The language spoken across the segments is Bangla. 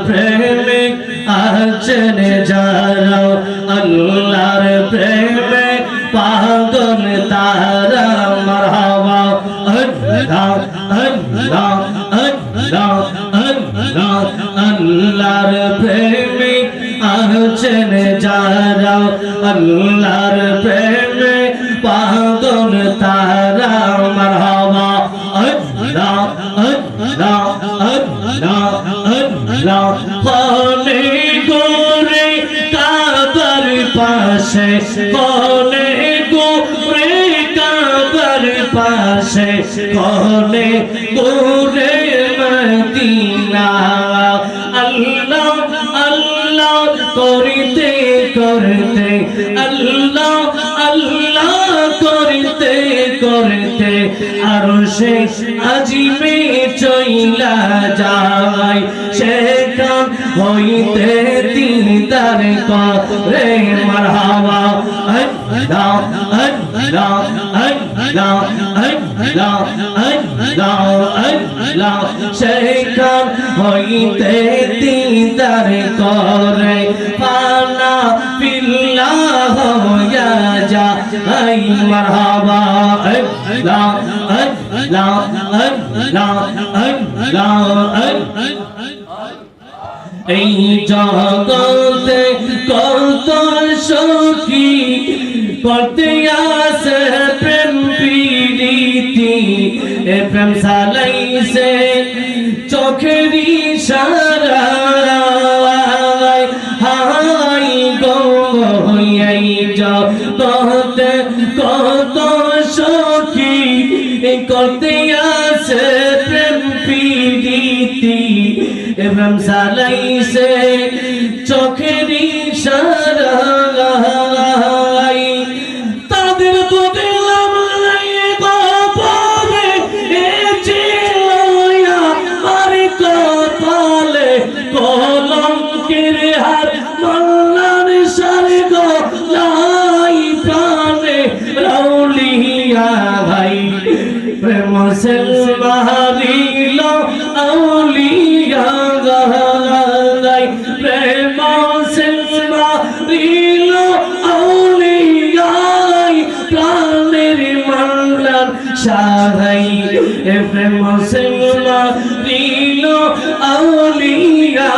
প্রেমে আছেন যারা আল্লাহর প্রেমে পাগল তারা মারহাবা আল্লাহ আল্লাহ আল্লাহ আল্লাহ আল্লাহর প্রেমে আছেন যারা আল্লাহর প্রেমে পাগল তারা মারহাবা আল্লাহ আল্লাহ আল্লাহ আল্লাহ কোনে গোরে কাবার পাশে কোনে গোরে কাবার পাশে কোনে গোরে মদিনা আল্লাহ আল্লাহ করতে করতে আল্লাহ আল্লাহ করতে করতে আরশে আজিমে চইলা যায় সেখান হইতে দিদার করে মারহাবা আল্লাহ আল্লাহ আল্লাহ আল্লাহ আল্লাহ আল্লাহ সেখান হইতে দিদার করে পানা বিল্লাহ ইয়া যা আই মারহাবা আল্লাহ আল্লাহ আল্লাহ আল্লাহ এই জগতে কত সখী করতে আসে প্রেম প্রীতি এ প্রেম সালাইছে চোখের ইশারা হাই গো এই জগতে কত সখী করতে আসে প্রেম প্রীতি প্রেম সালাইছে চোখের ইশারায় তাদের বদলাম গোপনে এ চিলয়া আর কপালে কলঙ্কের হার মল্লার সারে গো লাই প্রাণে রাউলিয়া ভাই প্রেম সেলমারিল আউলিয়া গাই প্রেম সেলমারিল আউলিয়া প্রাণের মল্লার সাহাই প্রেম সেলমারিল আউলিয়া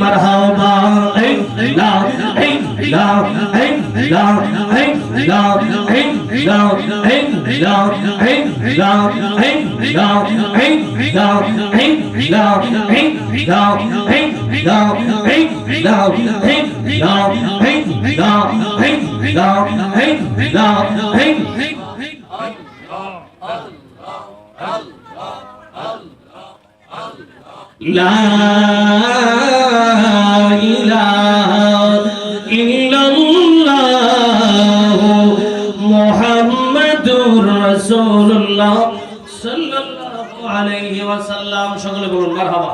মারহাবা আল্লাহ আল্লাহ আল্লাহ আল্লাহ আল্লাহ আল্লাহ আল্লাহ আল্লাহ লা ইলাহা ইল্লাল্লাহ মুহাম্মাদুর রাসূলুল্লাহ সাল্লাল্লাহু আলাইহি ওয়াসাল্লাম সকলে বলুন মারহাবা।